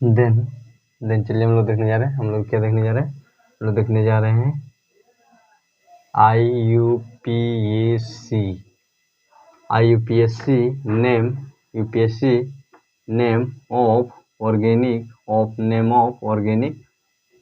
Then चलिए हम लोग देखने जा रहे हैं। हम लोग क्या देखने जा रहे हैं? हम लोग देखने जा रहे हैं IUPAC name of organic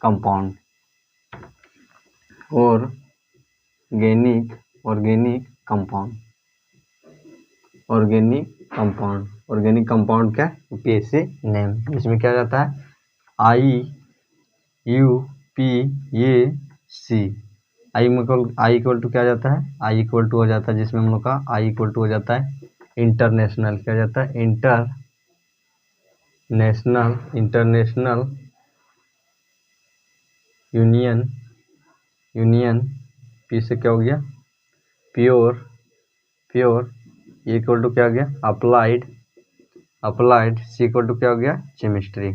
compound organic compound का यूपीएससी नेम, इसमें क्या जाता है IUPAC। आई इक्वल टू क्या जाता है? आई इक्वल टू हो जाता है, जिसमें हम लोग का आई इक्वल टू हो जाता है इंटरनेशनल, क्या जाता है इंटरनेशनल यूनियन पी से क्या हो गया प्योर इक्वल टू क्या हो गया अप्लाइड सी इक्वल टू क्या हो गया केमिस्ट्री।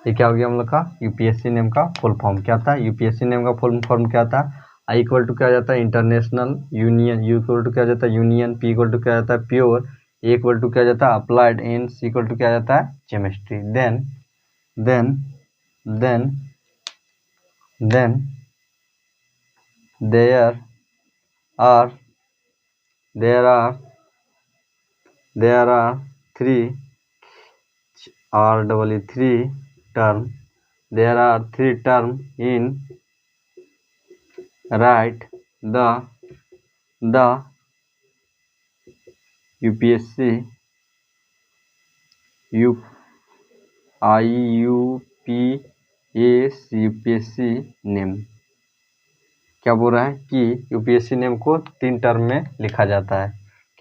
ये क्या हो गया हम लोग का यूपीएससी नेम का फुल फॉर्म क्या था? यूपीएससी नेम का फुल फॉर्म क्या था? आई इक्वल टू क्या जाता है international union, U equal to क्या जाता है यूनियन, पी इक्वल टू क्या जाता है प्योर, ए इक्वल टू क्या जाता है applied, and C equal to क्या जाता है chemistry. Then there are three term in write the UPSC UPSC name. क्या बोल रहा है कि यूपीएससी नेम को 3 टर्म में लिखा जाता है।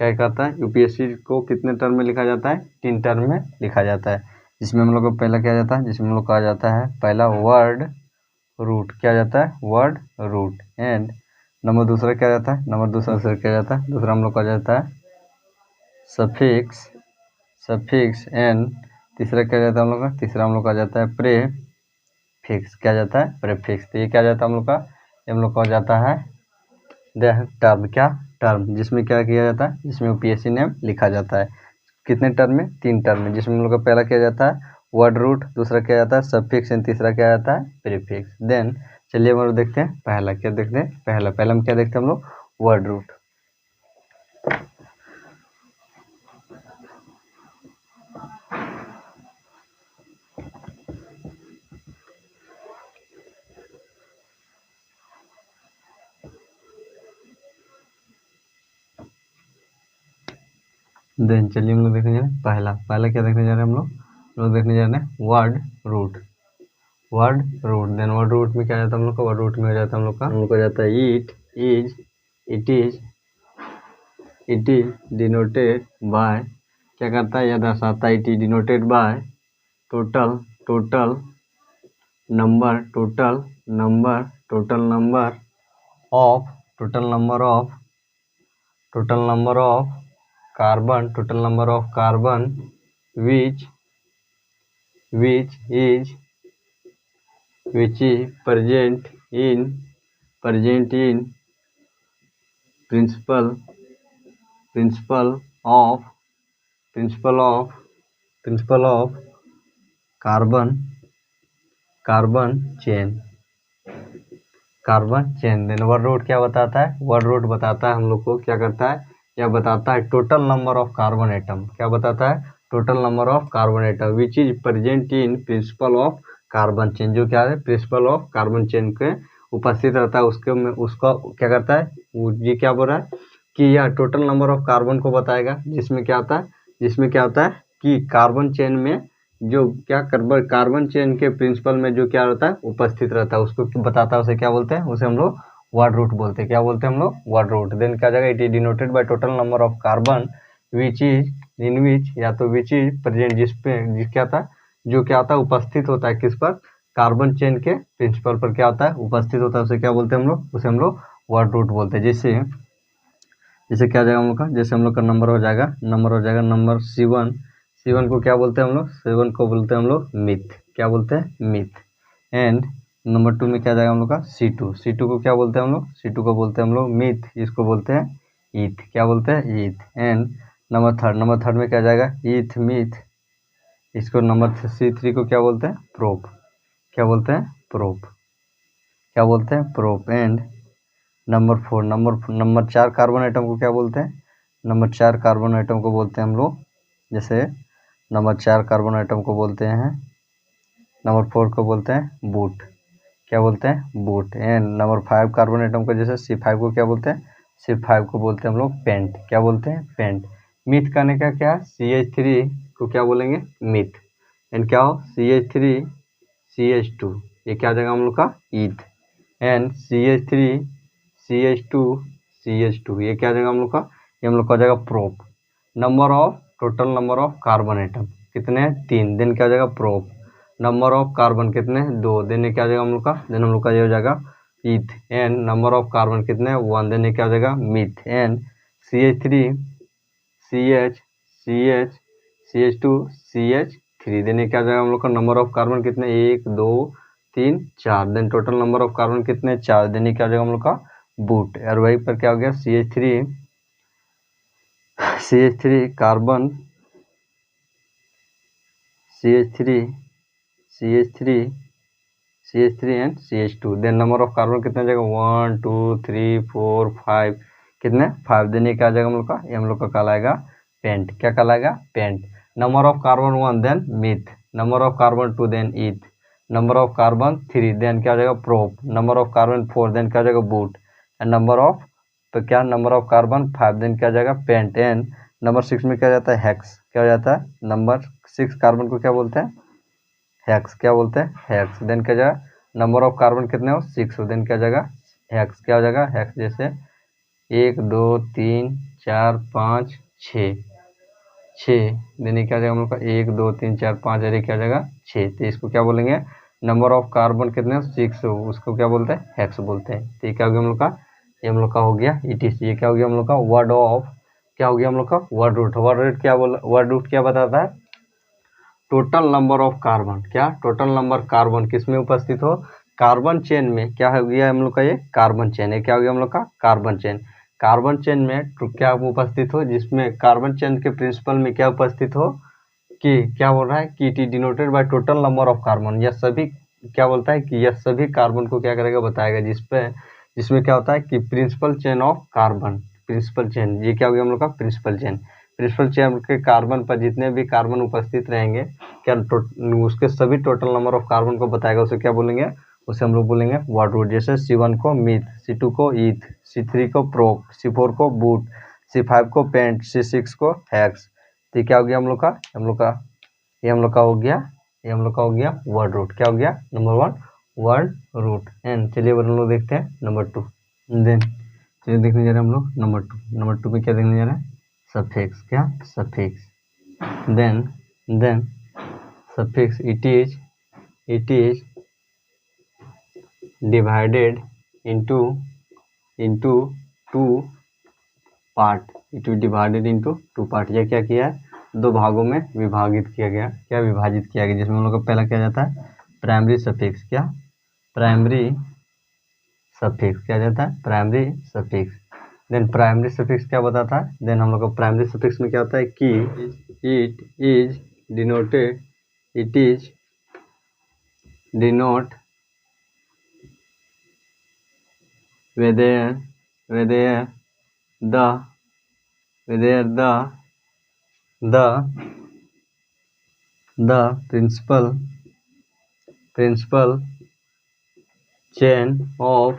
क्या कहता है? यूपीएससी को कितने टर्म में लिखा जाता है? 3 टर्म में लिखा जाता है, जिसमें हम लोग को पहला क्या जाता है, जिसमें हम लोग कहा जाता है पहला वर्ड रूट, क्या जाता है वर्ड रूट, एंड नंबर दूसरा क्या जाता है क्या जाता है दूसरा हम लोग का जाता है सफिक्स एंड तीसरा क्या जाता है हम लोग का हम लोग का जाता है प्रेफिक्स, क्या जाता है प्रेफिक्स। तो ये क्या जाता है हम लोग का जाता है टर्म, जिसमें क्या किया जाता है, जिसमें यूपीएससी नेम लिखा जाता है कितने टर्म में? 3 टर्म में, जिसमें हम लोग का पहला क्या जाता है वर्ड रूट, दूसरा क्या जाता है सफिक्स एंड तीसरा क्या जाता है प्रीफिक्स। देन चलिए हम लोग देखते हैं पहला क्या देखते हैं पहला हम क्या देखते हैं हम लोग वर्ड रूट। देन चलिए हम लोग देखने जा रहे हैं पहला क्या देखने जा रहे हैं हम लोग देखने जा रहे हैं word root. Then word root में क्या जाता है हम लोग का वर्ड रूट में हो जाता है हम लोग का जाता है इट इज डिनोटेड बाय, क्या करता है यह दर्शाता है it is denoted by total number of carbon which is present in principle of carbon chain। Then word root क्या बताता है? वर्ड रूट बताता है हम लोग को क्या करता है, यह बताता है total number of carbon atom, क्या बताता है total number of carbon atom which is present in principle of carbon chain, जो क्या है प्रिंसिपल ऑफ कार्बन चेन के उपस्थित रहता है उसके में, उसका क्या करता है ये क्या बोल रहा है कि यह टोटल नंबर ऑफ कार्बन को बताएगा, जिसमें क्या होता है कि कार्बन चेन में जो क्या कार्बन चेन के प्रिंसिपल में जो क्या रहता है उपस्थित रहता है उसको बताता है, उसे क्या बोलते हैं, उसे हम लोग वर्ड रूट बोलते हैं। क्या बोलते हैं हम लोग? Word root. देन क्या जाएगा it is denoted by total number of carbon which is या तो विच इज प्रेजेंट, जिस क्या था जो क्या होता है उपस्थित होता है किस पर, कार्बन चेन के प्रिंसिपल पर क्या होता है उपस्थित होता है, उसे क्या बोलते हैं हम लोग, उसे हम लोग वर्ड रूट बोलते हैं। जैसे क्या जाएगा हम लोग का, जैसे हम लोग का नंबर हो जाएगा नंबर C1 को क्या बोलते हैं हम लोग, C1 को बोलते हैं हम लोग मिथ, क्या बोलते हैं मिथ। एंड नंबर 2 में क्या जाएगा हम लोग का C2 को क्या बोलते हैं हम लोग, C2 को बोलते हैं हम लोग मिथ, इसको बोलते हैं ईथ, क्या बोलते हैं ईथ। एंड नंबर थर्ड में क्या जाएगा, ईथ मीथ, इसको नंबर C3 को क्या बोलते हैं, प्रोप, क्या बोलते हैं, प्रोप, क्या बोलते हैं, prop. And number 4, number 4 carbon atom को क्या बोलते हैं, नंबर 4 कार्बन आइटम को बोलते हैं हम लोग, जैसे नंबर 4 कार्बन आइटम को बोलते हैं, नंबर 4 को बोलते हैं बूट, क्या बोलते हैं, boot. And number 5 carbon atom को जैसे C5 को क्या बोलते हैं, C5 को बोलते हैं हम लोग पेंट, क्या बोलते हैं, पेंट। मीथ करने का क्या, CH3 को क्या बोलेंगे, मीथ। एंड क्या हो, CH3 CH2, ये क्या हो जाएगा हम लोग का, ईथ। एंड CH3 CH2 CH2, ये क्या हो जाएगा हम लोग का, ये हम लोग का हो जाएगा prop. Number of, total number of carbon atom कितने हैं, 3, देन क्या हो जाएगा, प्रोप। नंबर ऑफ कार्बन कितने हैं, 2, देन ये क्या हो जाएगा हम लोग का, देन हम लोग का ये हो जाएगा eth. And number of carbon कितने हैं, 1, देन ये क्या हो जाएगा, meth. And CH3 CH CH CH2 CH3, then ये क्या हो जाएगा हम लोग का, नंबर ऑफ कार्बन कितने, 1 2 3 4, then total number of carbon कितने, 4, देन ये क्या हो जाएगा हम लोग का, बूट। और वहीं पर क्या हो गया, CH3 carbon, CH3 and CH2, then number of carbon कितने जाएगा, 1 2 3 4 5, कितने, 5, देन ये क्या आ जाएगा हम लोग का, ये हम लोग का कहलाएगा पेंट, क्या कहलाएगा, pent. Number of carbon 1, then meth, number of carbon 2, then eth, number of carbon 3, then क्या आ जाएगा, prop, number of carbon 4, then क्या आ जाएगा, बूट। एंड नंबर ऑफ, तो क्या, नंबर ऑफ कार्बन 5, देन क्या आ जाएगा, पेंट। एंड नंबर 6 में क्या जाता है, हेक्स, क्या हो जाता है, नंबर 6 कार्बन को क्या बोलते हैं, हेक्स, क्या बोलते हैं, हेक्स। देन क्या जाएगा, नंबर ऑफ कार्बन कितने हो, 6 हो, देन क्या जाएगा, हेक्स, क्या हो जाएगा, हेक्स। जैसे 1 2 3 4 5 6, देन ये क्या जाएगा हम लोग का, 1 2 3 4 5, अरे क्या जाएगा 6, तो इसको क्या बोलेंगे, नंबर ऑफ कार्बन कितने हो, 6 हो, उसको क्या बोलते हैं, हेक्स बोलते हैं। तो ये क्या हो गया हम लोग का, ये हम लोग का हो गया ETC। ये क्या हो गया हम लोग का, वर्ड ऑफ, क्या हो गया हम लोग का, वर्ड रूट। वर्ड रूट क्या बोला, वर्ड रूट क्या बताता है, टोटल नंबर ऑफ कार्बन, क्या, टोटल नंबर कार्बन किस में उपस्थित हो, कार्बन चेन में, क्या हो गया हम लोग का, ये कार्बन चेन है, क्या हो गया हम लोग का, कार्बन चेन। कार्बन चेन में क्या उपस्थित हो, जिसमें कार्बन चेन के प्रिंसिपल में क्या उपस्थित हो, कि क्या बोल रहा है, कि it is denoted by total number of carbon, यह सभी, क्या बोलता है कि यह सभी कार्बन को क्या करेगा, बताएगा, जिसमें क्या होता है कि principal chain of carbon, principal chain, ये क्या हो गया हम लोग का, प्रिंसिपल चेन। प्रिंसिपल चेन के कार्बन पर जितने भी कार्बन उपस्थित रहेंगे, क्या उसके सभी टोटल नंबर ऑफ कार्बन को बताएगा, उसे क्या बोलेंगे, उसे हम लोग बोलेंगे वर्ड रूट। जैसे C1 को मीथ, C2 को ईथ, C3 को प्रोप, C4 को बूट, C5 को पेंट, C6 को हेक्स। तो क्या हो गया हम लोग का, ये हम लोग का हो गया, ये हम लोग का हो गया वर्ड रूट। क्या हो गया, नंबर 1 वर्ड रूट। एंड चलिए हम लोग देखते हैं नंबर 2। देन चलिए देखने जा रहे हैं हम लोग नंबर 2 में क्या देखने जा रहे हैं, सफिक्स, क्या, suffix. Then suffix, it is divided into two part, it is divided into 2 part. यह क्या किया है, 2 भागों में विभाजित किया गया, क्या विभाजित किया गया, जिसमें हम लोग का पहला क्या जाता है, प्राइमरी सफिक्स, क्या, प्राइमरी सफिक्स, क्या जाता है, primary suffix. Then primary suffix क्या बताता है, देन हम लोग का प्राइमरी सफिक्स में क्या होता है कि it is denoted, it is denote whether the principal chain of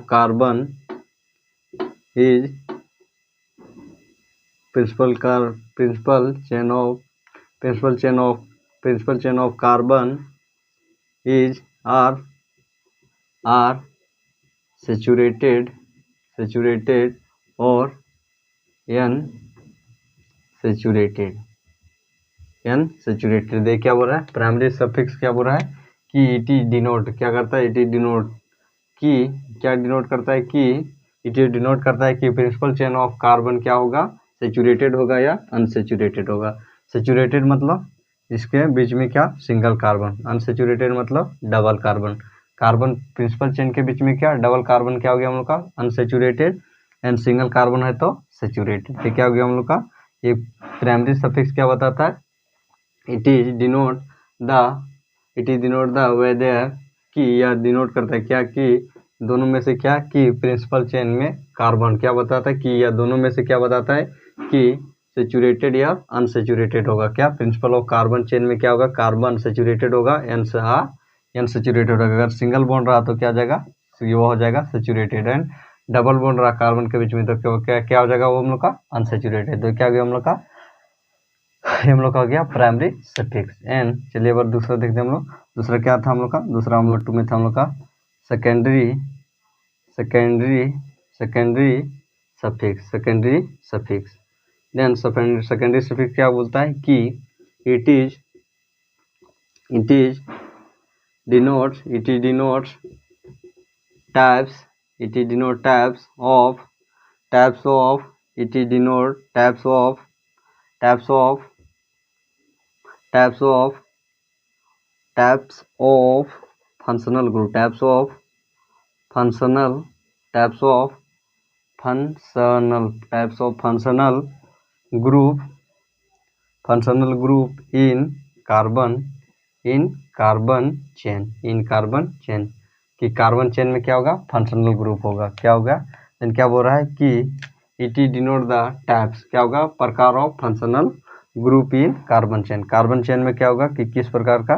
carbon is principal chain of carbon is are saturated or unsaturated। देख क्या बोल रहा है, प्राइमरी सफिक्स क्या बोल रहा है कि इट इज डिनोट, क्या करता है, इट इज डिनोट कि, क्या डिनोट करता है कि, इट इज डिनोट करता है कि प्रिंसिपल चेन ऑफ कार्बन क्या होगा, सेचुरेटेड होगा या अनसेचुरेटेड होगा। सेचुरेटेड मतलब इसके बीच में क्या, सिंगल कार्बन, अनसेचुरेटेड मतलब double carbon. Carbon principal chain के बीच में क्या, डबल कार्बन क्या हो गया हम लोग का, अनसेचुरेटेड। एंड सिंगल कार्बन है तो सेचुरेटेड। तो क्या हो गया हम लोग का ये प्राइमरी सफिक्स क्या बताता है, it is denote the whether कि, या डिनोट करता है क्या कि दोनों में से क्या कि प्रिंसिपल चेन में कार्बन क्या बताता है कि, या दोनों में से क्या बताता है कि सेचुरेटेड या अनसेचुरेटेड होगा। क्या प्रिंसिपल ऑफ कार्बन चेन में क्या होगा, कार्बन सेचुरेटेड होगा, अनसेचुरेटेड होगा। अगर सिंगल बॉन्ड रहा तो क्या हो जाएगा, वो हो जाएगा सेचुरेटेड, एंड डबल बॉन्ड रहा कार्बन के बीच में तो क्या हो जाएगा वो हम लोग का अनसेचुरेटेड। तो क्या हो गया हम लोग का हो गया प्राइमरी सफिक्स। एंड चलिए अब दूसरा देखते हैं हम लोग। दूसरा क्या था हम लोग का, दूसरा हम लोग 2 में था हम लोग का secondary suffix. Then secondary suffix क्या बोलता है कि it is denotes types of functional group, functional group in carbon chain कि कार्बन चेन में क्या होगा, फंक्शनल ग्रुप होगा। क्या होगा, देन क्या बोल रहा है कि it is denote the types, क्या होगा, प्रकार of functional group in carbon chain में क्या होगा कि किस प्रकार का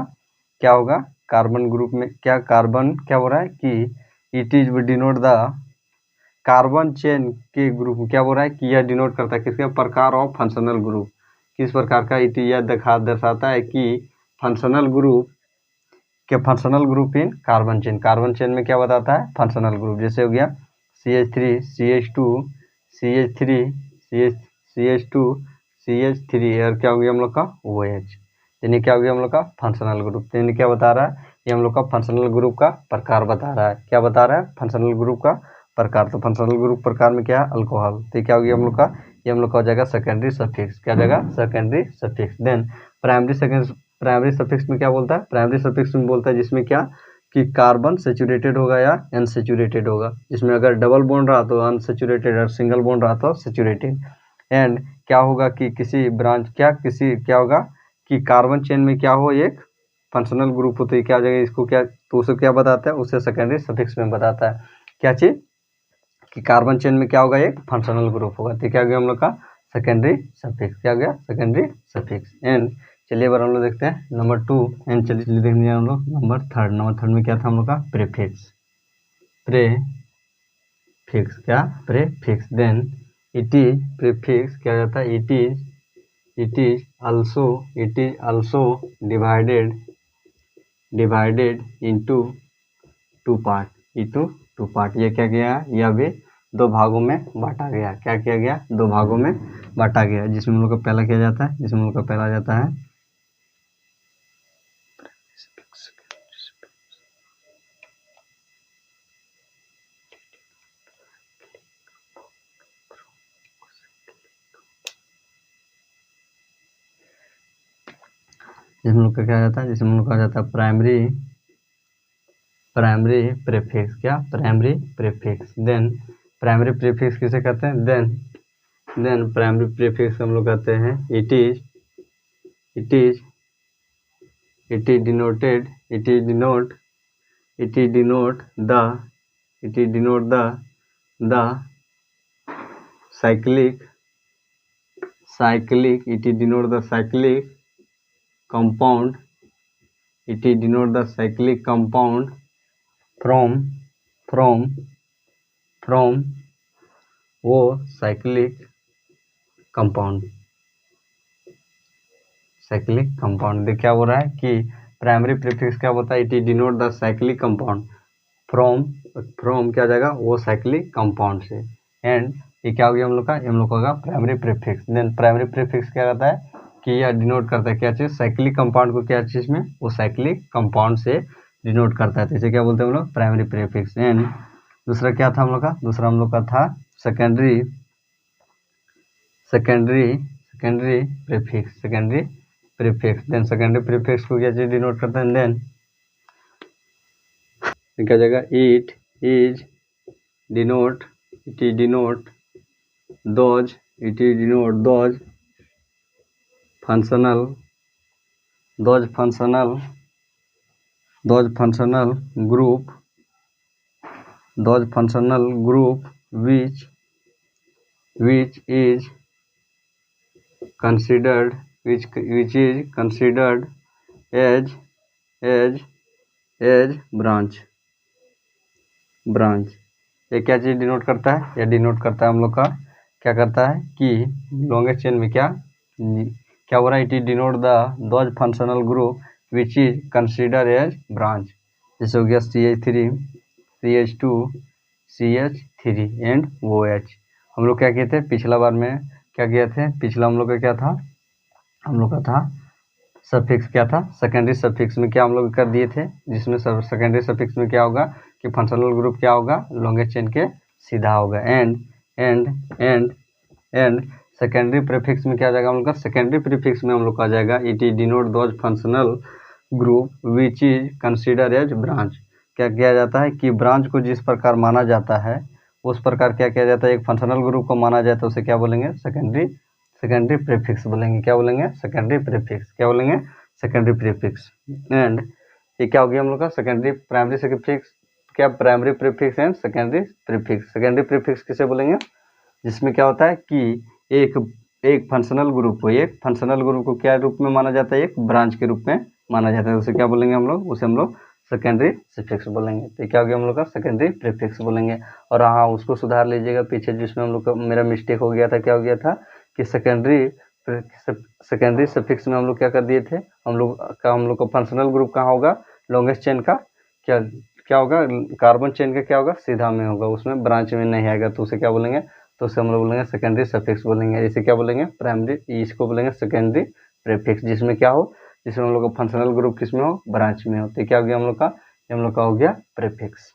क्या होगा कार्बन ग्रुप में, क्या कार्बन क्या हो रहा है कि it is denote the carbon chain के ग्रुप में क्या बोल रहा है कि यह डिनोट करता है किसका, प्रकार ऑफ फंक्शनल ग्रुप, किस प्रकार का, इट यह दर्शाता है कि functional group in carbon chain में क्या बताता है, फंक्शनल ग्रुप। जैसे हो गया CH3 CH2 CH3 CH2 CH3 और क्या हो गया हम लोग का OH। यानी क्या हो गया हम लोग का फंक्शनल ग्रुप। यानी क्या बता रहा है, ये हम लोग का फंक्शनल ग्रुप का प्रकार बता रहा है। क्या बता रहा है, फंक्शनल ग्रुप का प्रकार। तो फंक्शनल ग्रुप प्रकार में क्या है, अल्कोहल। तो क्या हो गया हम लोग का, ये हम लोग का हो जाएगा सेकेंडरी सफिक्स। क्या जाएगा, secondary suffix. Then primary suffix में क्या बोलता है, प्राइमरी सफिक्स में बोलता है जिसमें क्या कि कार्बन सेचुरेटेड होगा या अनसेचुरेटेड होगा, जिसमें अगर डबल बॉन्ड रहा तो अनसेचुरेटेड और सिंगल बॉन्ड रहा तो सेचुरेटेड। एंड क्या होगा कि किसी ब्रांच क्या होगा कि कार्बन चेन में क्या हो एक फंक्शनल ग्रुप होता है, क्या हो जाएगा इसको क्या, तो उसे क्या बताता है, उसे सेकेंडरी सफिक्स में बताता है। क्या चीज कि कार्बन चेन में क्या होगा, एक फंक्शनल ग्रुप होगा। तो क्या हो गया हम लोग का सेकेंडरी सफिक्स। क्या हो गया, सेकेंडरी सफिक्स। एंड चलिए बार हम लोग देखते हैं नंबर 2। एंड चलिए देखने हम लोग नंबर थर्ड में क्या था हम लोग का, प्रीफिक्स। क्या, prefix. Then it is prefix क्या जाता है, it is also divided into two part. ये क्या गया, यह भी 2 भागों में बांटा गया। क्या किया गया, 2 भागों में बांटा गया, जिसमें हम लोग का पहला किया जाता है, जिसमें हम लोग का पहला जाता है जिसमें लोग का क्या जाता है, जिसमें लोग का जाता है प्राइमरी प्रीफिक्स। क्या, primary prefix. Then primary prefix किसे कहते हैं, देन प्राइमरी प्रीफिक्स हम लोग कहते हैं it is denote the cyclic compound from वो साइक्लिक कंपाउंड। देख क्या हो रहा है कि प्राइमरी प्रीफिक्स क्या होता है, it is denote the cyclic compound from क्या जाएगा, वो साइक्लिक कंपाउंड से। एंड ये क्या हो गया हम लोग का, हम लोग का primary prefix. Then primary prefix क्या कहता है कि यह डिनोट करता है क्या चीज, साइक्लिक कंपाउंड को, क्या चीज में, वो साइक्लिक कंपाउंड से डिनोट करता है। तो इसे क्या बोलते हैं हम लोग, प्राइमरी प्रीफिक्स। एंड दूसरा क्या था हम लोग का, दूसरा हम लोग का था secondary prefix. Then secondary prefix को क्या चीज डिनोट करते हैं, देन क्या जाएगा, it is denote those, it is denote those functional group which is considered as branch। ये क्या चीज डिनोट करता है? ये डिनोट करता है हम लोग का, क्या करता है कि लॉन्गेस्ट चेन में क्या हो रहा है? It is denote those functional group which is consider as branch. जैसे हो गया CH3, CH2, CH3 and OH। हम लोग क्या किए थे पिछला बार में? क्या किए थे पिछला हम लोग का? क्या था हम लोग का? था सफिक्स। क्या था? सेकेंडरी सफिक्स में क्या हम लोग कर दिए थे, जिसमें सेकेंडरी सफिक्स में क्या होगा कि फंक्शनल ग्रुप क्या होगा? लॉन्गेस्ट चेन के सीधा होगा। एंड सेकेंडरी प्रीफिक्स में क्या आ जाएगा हम लोग का? सेकेंडरी प्रीफिक्स में हम लोग का आ जाएगा it is denote those functional group which is consider as branch. क्या किया जाता है कि ब्रांच को जिस प्रकार माना जाता है उस प्रकार क्या किया जाता है? एक फंक्शनल ग्रुप को माना जाए तो उसे क्या बोलेंगे? सेकेंडरी प्रीफिक्स बोलेंगे। क्या बोलेंगे? Secondary prefix. क्या बोलेंगे? Secondary prefix. एंड ये क्या हो गया हम लोग का? Secondary primary prefix. क्या? Primary prefix and secondary prefix. Secondary prefix किसे बोलेंगे? जिसमें क्या होता है कि एक फंक्शनल ग्रुप को क्या रूप में माना जाता है? एक ब्रांच के रूप में माना जाता है। उसे क्या बोलेंगे हम लोग? उसे हम लोग सेकेंडरी प्रीफिक्स बोलेंगे। तो क्या हो गया हम लोग का? सेकेंडरी प्रीफिक्स बोलेंगे। और हाँ, उसको सुधार लीजिएगा पीछे जिसमें हम लोग का मेरा मिस्टेक हो गया था। क्या हो गया था कि सेकेंडरी सफिक्स में हम लोग क्या कर दिए थे? हम लोग का फंक्शनल ग्रुप कहाँ होगा? लॉन्गेस्ट चेन का क्या होगा? कार्बन चेन का क्या होगा? सीधा में होगा, उसमें ब्रांच में नहीं आएगा। तो उसे क्या बोलेंगे? तो उसे हम लोग बोलेंगे सेकेंडरी सफिक्स बोलेंगे। इसे क्या बोलेंगे? प्राइमरी। इसको बोलेंगे सेकेंडरी प्रीफिक्स, जिसमें क्या हो? जिसमें हम लोग का फंक्शनल ग्रुप किसमें हो? ब्रांच में हो। तो क्या हो गया हम लोग का? हम लोग का हो गया प्रीफिक्स।